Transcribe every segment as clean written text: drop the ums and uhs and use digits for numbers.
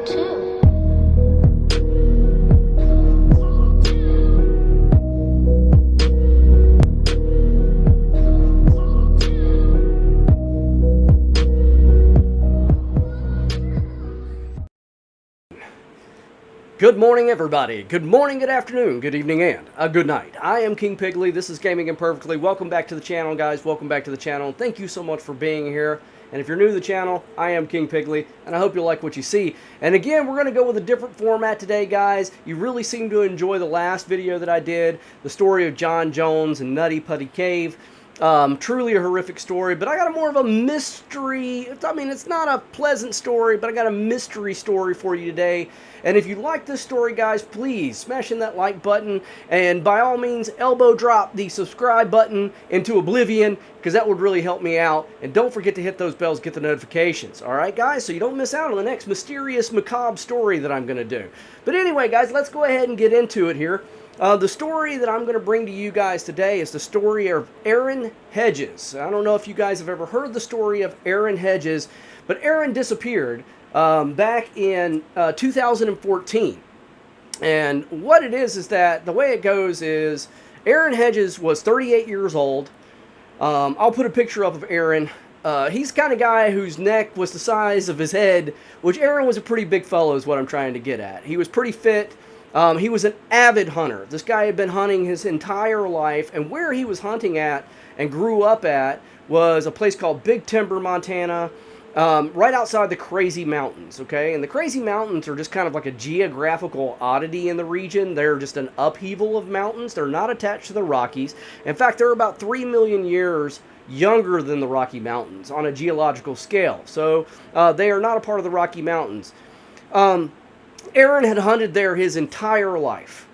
too. Good morning, everybody. Good morning, good afternoon, good evening, and good night. I am King Piggly. This is Gaming Imperfectly. Welcome back to the channel, guys. Welcome back to the channel. Thank you so much for being here. And if you're new to the channel, I am King Piggly, and I hope you like what you see. And again, we're going to go with a different format today, guys. You really seem to enjoy the last video that I did, the story of John Jones and Nutty Putty Cave. Truly a horrific story, but I got a more of a mystery. I mean, it's not a pleasant story, but I got a mystery story for you today. And if you like this story, guys, please smash in that like button, and by all means, elbow drop the subscribe button into oblivion, because that would really help me out. And don't forget to hit those bells, get the notifications. All right, guys, so you don't miss out on the next mysterious, macabre story that I'm going to do. But anyway, guys, let's go ahead and get into it here. The story that I'm going to bring to you guys today is the story of Aaron Hedges. I don't know if you guys have ever heard the story of Aaron Hedges, but Aaron disappeared back in 2014. And what it is that the way it goes is Aaron Hedges was 38 years old. I'll put a picture up of Aaron. He's the kind of guy whose neck was the size of his head, which Aaron was a pretty big fellow is what I'm trying to get at. He was pretty fit. He was an avid hunter. This guy had been hunting his entire life, and where he was hunting at and grew up at was a place called Big Timber, Montana, right outside the Crazy Mountains, okay? And the Crazy Mountains are just kind of like a geographical oddity in the region. They're just an upheaval of mountains. They're not attached to the Rockies. In fact, they're about 3 million years younger than the Rocky Mountains on a geological scale. So they are not a part of the Rocky Mountains. Aaron had hunted there his entire life.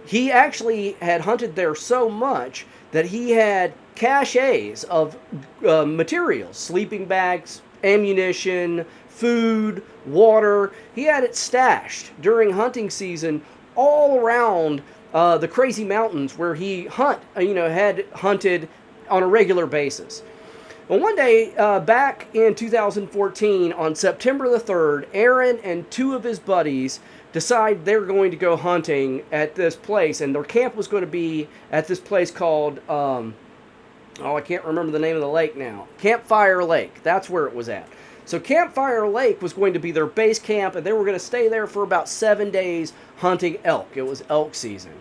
He actually had hunted there so much that he had caches of materials, sleeping bags, ammunition, food, water. He had it stashed during hunting season all around the Crazy Mountains where he had hunted on a regular basis. Well, one day, back in 2014, on September the 3rd, Aaron and two of his buddies decide they're going to go hunting at this place, and their camp was going to be at this place called, I can't remember the name of the lake now. Campfire Lake, that's where it was at. So Campfire Lake was going to be their base camp, and they were going to stay there for about 7 days hunting elk. It was elk season.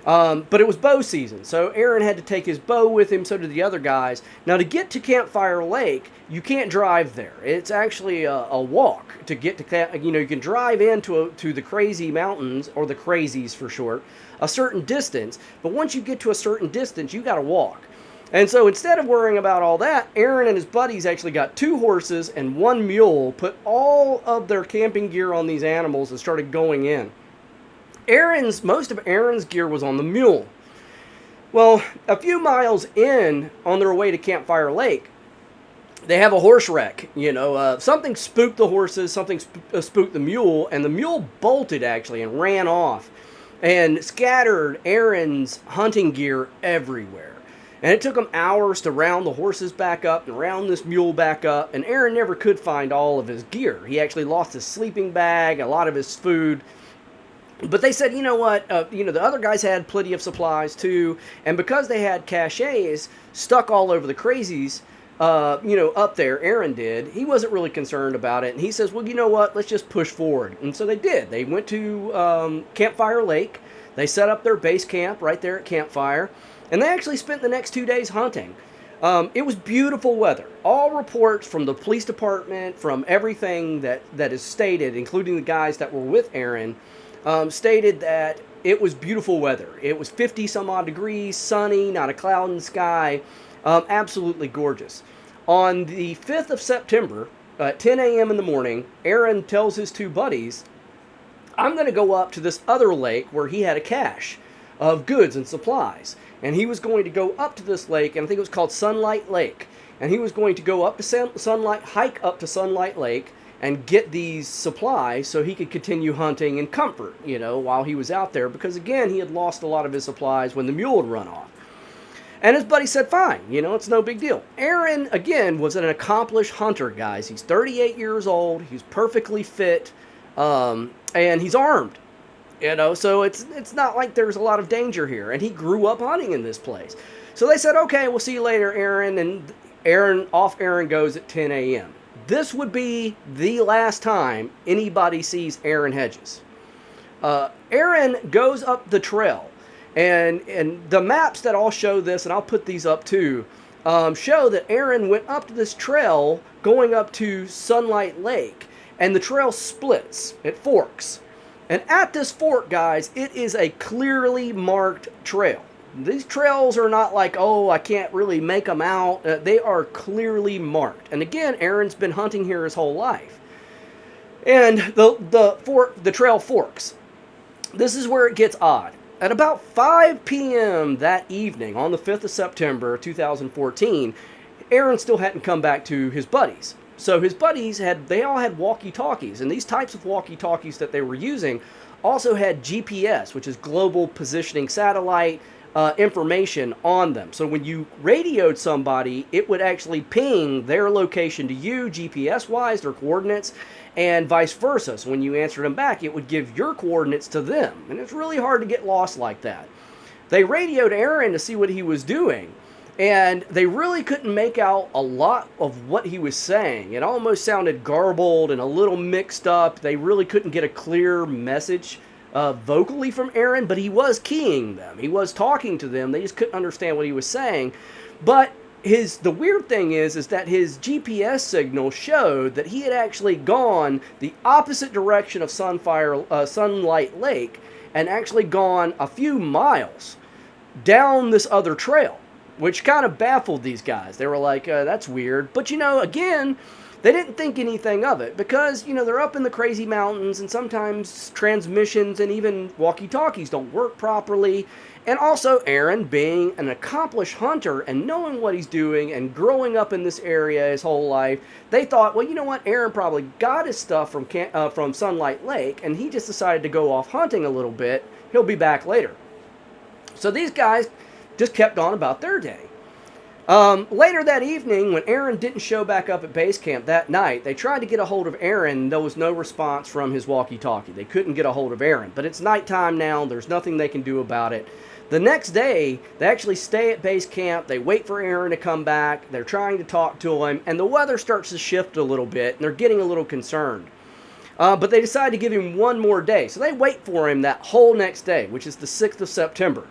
But it was bow season, so Aaron had to take his bow with him, so did the other guys. Now, to get to Campfire Lake, you can't drive there. It's actually a walk to get to, you can drive into the Crazy Mountains, or the Crazies for short, a certain distance, but once you get to a certain distance, you got to walk. And so instead of worrying about all that, Aaron and his buddies actually got 2 horses and 1 mule, put all of their camping gear on these animals, and started going in. Most of Aaron's gear was on the mule. Well, a few miles in, on their way to Campfire Lake, they have a horse wreck. Something spooked the horses, something spooked the mule, and the mule bolted actually and ran off and scattered Aaron's hunting gear everywhere. And it took them hours to round the horses back up and round this mule back up, and Aaron never could find all of his gear. He actually lost his sleeping bag, a lot of his food. But they said, you know what, the other guys had plenty of supplies too, and because they had caches stuck all over the Crazies, up there, Aaron did, he wasn't really concerned about it, and he says, well, you know what, let's just push forward. And so they did. They went to Campfire Lake, they set up their base camp right there at Campfire, and they actually spent the next 2 days hunting. It was beautiful weather. All reports from the police department, from everything that is stated, including the guys that were with Aaron, stated that it was beautiful weather. It was 50 some odd degrees, sunny, not a cloud in the sky, absolutely gorgeous. On the 5th of September, at 10 a.m. in the morning, Aaron tells his 2 buddies, I'm going to go up to this other lake where he had a cache of goods and supplies. And he was going to go up to this lake, and I think it was called Sunlight Lake. And he was going to go up to hike up to Sunlight Lake, and get these supplies so he could continue hunting in comfort, while he was out there. Because, again, he had lost a lot of his supplies when the mule had run off. And his buddy said, fine, it's no big deal. Aaron, again, was an accomplished hunter, guys. He's 38 years old. He's perfectly fit, and he's armed. So it's not like there's a lot of danger here. And he grew up hunting in this place. So they said, okay, we'll see you later, Aaron. And Aaron goes at 10 a.m. This would be the last time anybody sees Aaron Hedges. Aaron goes up the trail. And the maps that all show this, and I'll put these up too, show that Aaron went up to this trail going up to Sunlight Lake. And the trail splits. It forks. And at this fork, guys, it is a clearly marked trail. These trails are not like, oh, I can't really make them out. They are clearly marked. And again, Aaron's been hunting here his whole life. And the trail forks. This is where it gets odd. At about 5 p.m. that evening, on the 5th of September 2014, Aaron still hadn't come back to his buddies. So his buddies they all had walkie-talkies, and these types of walkie-talkies that they were using also had GPS, which is Global Positioning Satellite, information on them. So when you radioed somebody, it would actually ping their location to you, GPS-wise, their coordinates, and vice versa. So when you answered them back, it would give your coordinates to them. And it's really hard to get lost like that. They radioed Aaron to see what he was doing, and they really couldn't make out a lot of what he was saying. It almost sounded garbled and a little mixed up. They really couldn't get a clear message vocally from Aaron, but he was keying them. He was talking to them. They just couldn't understand what he was saying. But the weird thing is that his GPS signal showed that he had actually gone the opposite direction of Sunlight Lake and actually gone a few miles down this other trail, which kind of baffled these guys. They were like, that's weird. But, again, they didn't think anything of it because, they're up in the crazy mountains, and sometimes transmissions and even walkie-talkies don't work properly. And also, Aaron, being an accomplished hunter and knowing what he's doing and growing up in this area his whole life, they thought, well, you know what? Aaron probably got his stuff from Sunlight Lake, and he just decided to go off hunting a little bit. He'll be back later. So these guys just kept on about their day. Later that evening, when Aaron didn't show back up at base camp that night, they tried to get a hold of Aaron. There was no response from his walkie-talkie. They couldn't get a hold of Aaron. But it's nighttime now. There's nothing they can do about it. The next day, they actually stay at base camp. They wait for Aaron to come back. They're trying to talk to him. And the weather starts to shift a little bit. And they're getting a little concerned. But they decide to give him one more day. So they wait for him that whole next day, which is the 6th of September.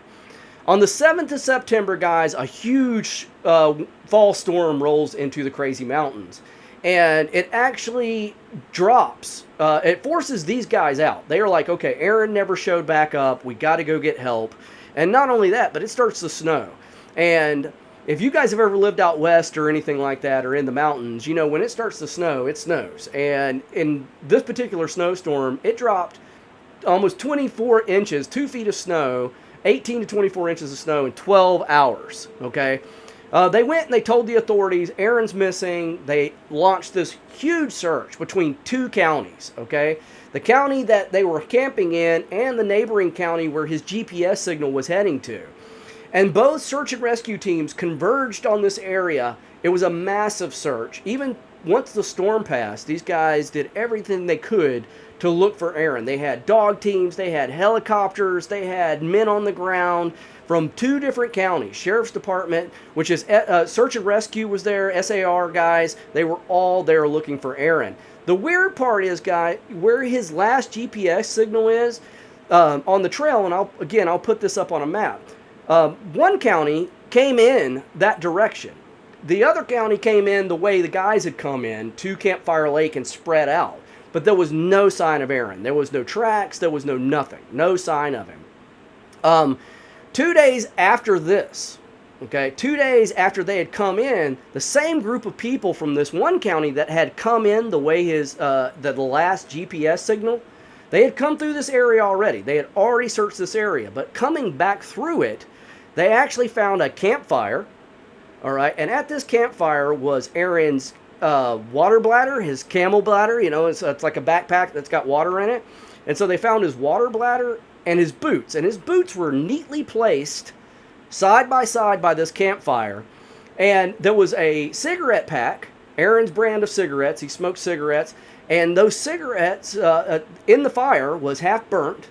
On the 7th of September, guys, a huge fall storm rolls into the Crazy Mountains. And it actually drops. It forces these guys out. They are like, okay, Aaron never showed back up. We got to go get help. And not only that, but it starts to snow. And if you guys have ever lived out west or anything like that, or in the mountains, when it starts to snow, it snows. And in this particular snowstorm, it dropped almost 24 inches, 2 feet of snow, 18 to 24 inches of snow in 12 hours, okay? They went and they told the authorities, Aaron's missing. They launched this huge search between 2 counties, okay? The county that they were camping in and the neighboring county where his GPS signal was heading to. And both search and rescue teams converged on this area. It was a massive search. Even once the storm passed, these guys did everything they could to look for Aaron. They had dog teams, they had helicopters, they had men on the ground from 2 different counties. Sheriff's Department, which is Search and Rescue was there, SAR guys, they were all there looking for Aaron. The weird part is, guys, where his last GPS signal is on the trail, and I'll put this up on a map. One county came in that direction. The other county came in the way the guys had come in to Campfire Lake and spread out. But there was no sign of Aaron. There was no tracks. There was nothing. No sign of him. 2 days after this, okay, 2 days after they had come in, the same group of people from this one county that had come in the way the last GPS signal, they had come through this area already. They had already searched this area. But coming back through it, they actually found a campfire. All right, and at this campfire was Aaron's water bladder, his camel bladder. It's like a backpack that's got water in it. And so they found his water bladder and his boots. And his boots were neatly placed side by side by this campfire, and there was a cigarette pack, Aaron's brand of cigarettes. He smoked cigarettes, and those cigarettes in the fire was half burnt.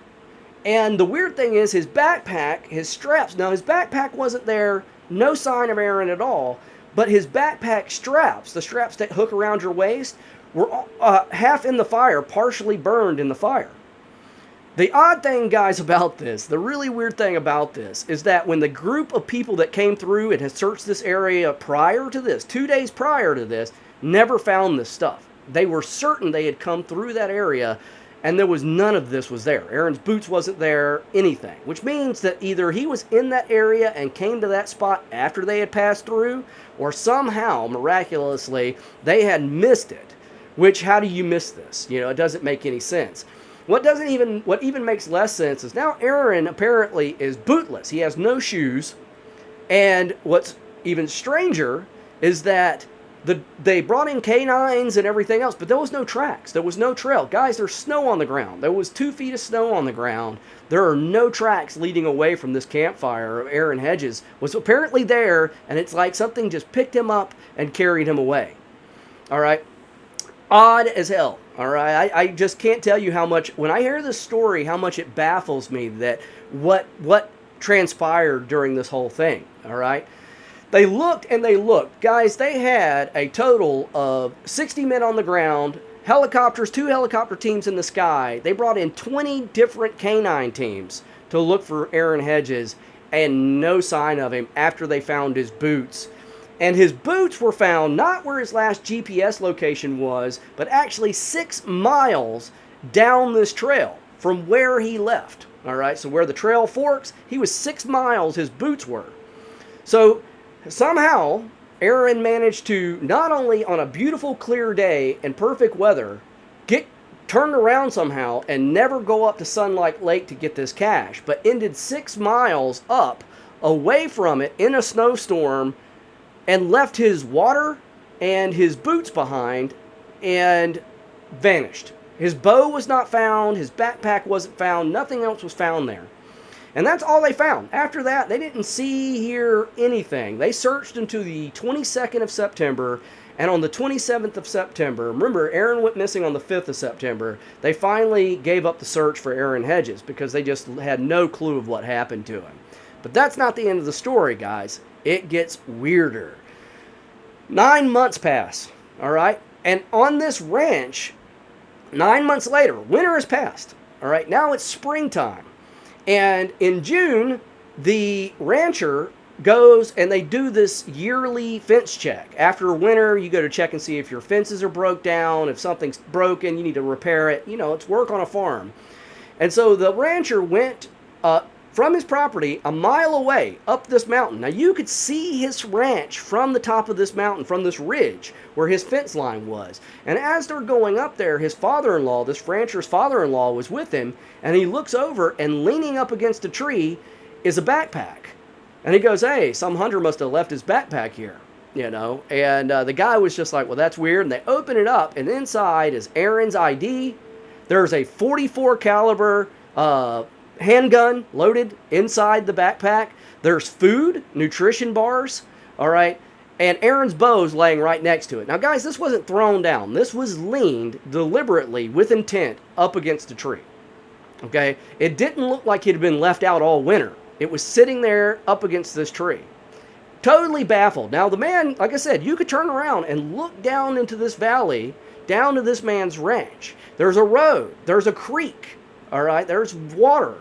And the weird thing is his backpack, his straps. Now his backpack wasn't there, no sign of Aaron at all, but his backpack straps, the straps that hook around your waist, were half in the fire, partially burned in the fire. The odd thing, guys, about this, the really weird thing about this, is that when the group of people that came through and had searched this area prior to this, 2 days prior to this, never found this stuff. They were certain they had come through that area, and there was none of this was there. Aaron's boots wasn't there, anything. Which means that either he was in that area and came to that spot after they had passed through, or somehow, miraculously, they had missed it. Which, how do you miss this? You know, it doesn't make any sense. What even makes less sense is now Aaron apparently is bootless. He has no shoes. And what's even stranger is that they brought in canines and everything else, but there was no tracks. There was no trail. Guys, there's snow on the ground. There was 2 feet of snow on the ground. There are no tracks leading away from this campfire of Aaron Hedges. Was apparently there, and it's like something just picked him up and carried him away. All right. Odd as hell. All right. I just can't tell you how much, when I hear this story, how much it baffles me that what transpired during this whole thing. All right. They looked and they looked. Guys, they had a total of 60 men on the ground, helicopters, 2 helicopter teams in the sky. They brought in 20 different canine teams to look for Aaron Hedges, and no sign of him after they found his boots. And his boots were found not where his last GPS location was, but actually 6 miles down this trail from where he left. All right, so where the trail forks, he was 6 miles, his boots were. So somehow, Aaron managed to, not only on a beautiful clear day and perfect weather, get turned around somehow and never go up to Sunlight Lake to get this cache, but ended 6 miles up away from it in a snowstorm and left his water and his boots behind and vanished. His bow was not found, his backpack wasn't found, nothing else was found there. And that's all they found. After that, they didn't see, hear anything. They searched until the 22nd of September, and on the 27th of September, remember, Aaron went missing on the 5th of September, they finally gave up the search for Aaron Hedges because they just had no clue of what happened to him. But that's not the end of the story, guys. It gets weirder. 9 months pass, all right? And on this ranch, 9 months later, winter has passed, all right? Now it's springtime. And in June, the rancher goes and they do this yearly fence check. After winter, you go to check and see if your fences are broke down. If something's broken, you need to repair it. You know, it's work on a farm. And so the rancher went from his property a mile away up this mountain. Now you could see his ranch from the top of this mountain, from this ridge where his fence line was. And as they're going up there, his father-in-law, this rancher's father-in-law, was with him, and he looks over, and leaning up against a tree is a backpack. And he goes, hey, some hunter must have left his backpack here, you know. And the guy was just like, well, that's weird. And they open it up, and inside is Aaron's ID. There's a .44 caliber handgun loaded inside the backpack. There's food, nutrition bars, all right, and Aaron's bow's laying right next to it. Now, guys, this wasn't thrown down. This was leaned deliberately with intent up against a tree, okay? It didn't look like it had been left out all winter. It was sitting there up against this tree. Totally baffled. Now, the man, like I said, you could turn around and look down into this valley, down to this man's ranch. There's a road. There's a creek, all right? There's water.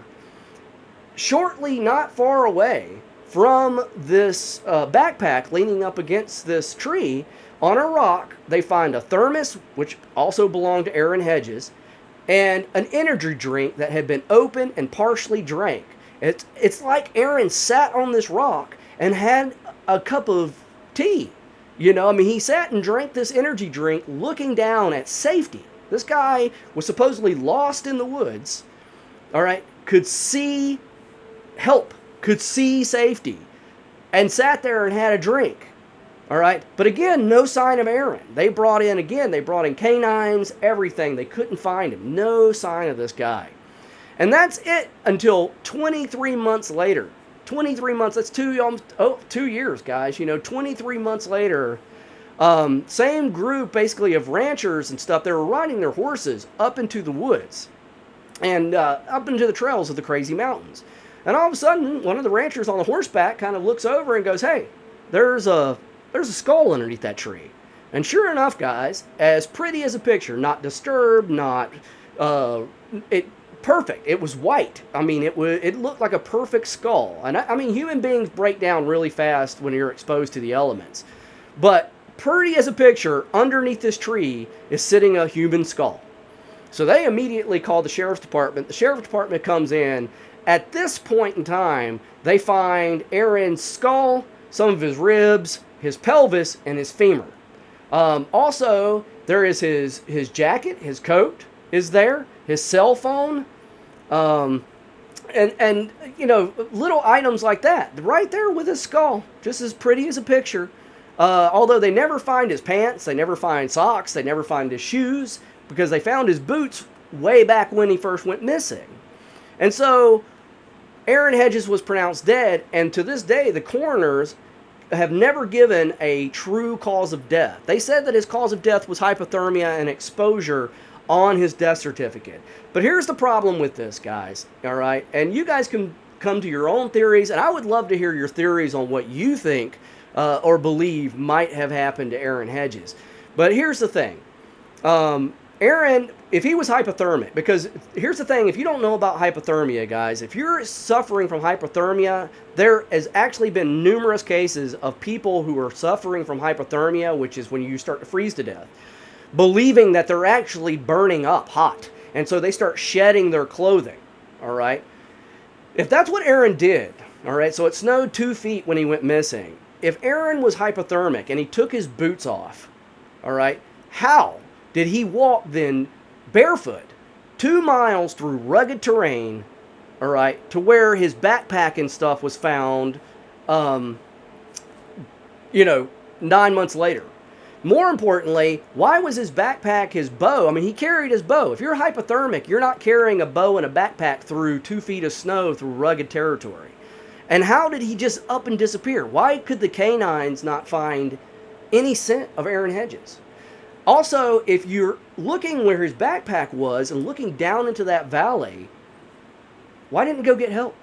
Shortly, not far away from this backpack leaning up against this tree, on a rock, they find a thermos, which also belonged to Aaron Hedges, and an energy drink that had been opened and partially drank. It's like Aaron sat on this rock and had a cup of tea. You know, I mean, he sat and drank this energy drink looking down at safety. This guy was supposedly lost in the woods, all right, could see help, could see safety, and sat there and had a drink. All right, but again, no sign of Aaron. They brought in canines, everything. They couldn't find him. No sign of this guy. And that's it until 23 months later. 23 months, that's 2 years, guys. 23 months later, same group basically of ranchers and stuff, they were riding their horses up into the woods and up into the trails of the crazy mountains. And all of a sudden, one of the ranchers on the horseback kind of looks over and goes, hey, there's a skull underneath that tree. And sure enough, guys, as pretty as a picture, not disturbed, not perfect. It was white. I mean, it looked like a perfect skull. And I mean, human beings break down really fast when you're exposed to the elements. But pretty as a picture, underneath this tree is sitting a human skull. So they immediately call the sheriff's department. The sheriff's department comes in. At this point in time, they find Aaron's skull, some of his ribs, his pelvis, and his femur. Also, there is his jacket, his coat is there, his cell phone, and little items like that. Right there with his skull, just as pretty as a picture. Although they never find his pants, they never find socks, they never find his shoes, because they found his boots way back when he first went missing. And so Aaron Hedges was pronounced dead, and to this day, the coroners have never given a true cause of death. They said that his cause of death was hypothermia and exposure on his death certificate. But here's the problem with this, guys, all right? And you guys can come to your own theories, and I would love to hear your theories on what you think or believe might have happened to Aaron Hedges. But here's the thing. Aaron, if he was hypothermic, because here's the thing, if you don't know about hypothermia, guys, if you're suffering from hypothermia, there has actually been numerous cases of people who are suffering from hypothermia, which is when you start to freeze to death, believing that they're actually burning up hot. And so they start shedding their clothing, all right? If that's what Aaron did, all right, so it snowed 2 feet when he went missing. If Aaron was hypothermic and he took his boots off, all right, how did he walk then barefoot 2 miles through rugged terrain, all right, to where his backpack and stuff was found, 9 months later? More importantly, why was his backpack his bow? I mean, he carried his bow. If you're hypothermic, you're not carrying a bow and a backpack through 2 feet of snow through rugged territory. And how did he just up and disappear? Why could the canines not find any scent of Aaron Hedges? Also, if you're looking where his backpack was and looking down into that valley, why didn't he go get help?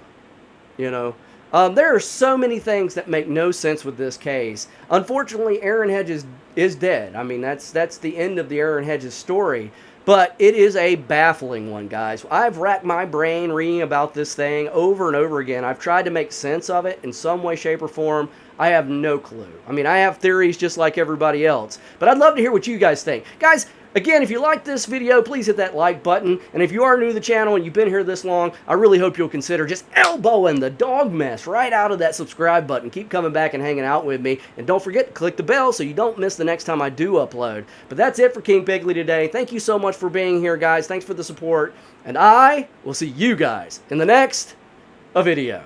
There are so many things that make no sense with this case. Unfortunately, Aaron Hedges is dead. I mean, that's the end of the Aaron Hedges story. But it is a baffling one, guys. I've racked my brain reading about this thing over and over again. I've tried to make sense of it in some way, shape, or form. I have no clue. I mean, I have theories just like everybody else. But I'd love to hear what you guys think. Guys, again, if you like this video, please hit that like button. And if you are new to the channel and you've been here this long, I really hope you'll consider just elbowing the dog mess right out of that subscribe button. Keep coming back and hanging out with me. And don't forget to click the bell so you don't miss the next time I do upload. But that's it for King Pigley today. Thank you so much for being here, guys. Thanks for the support. And I will see you guys in the next video.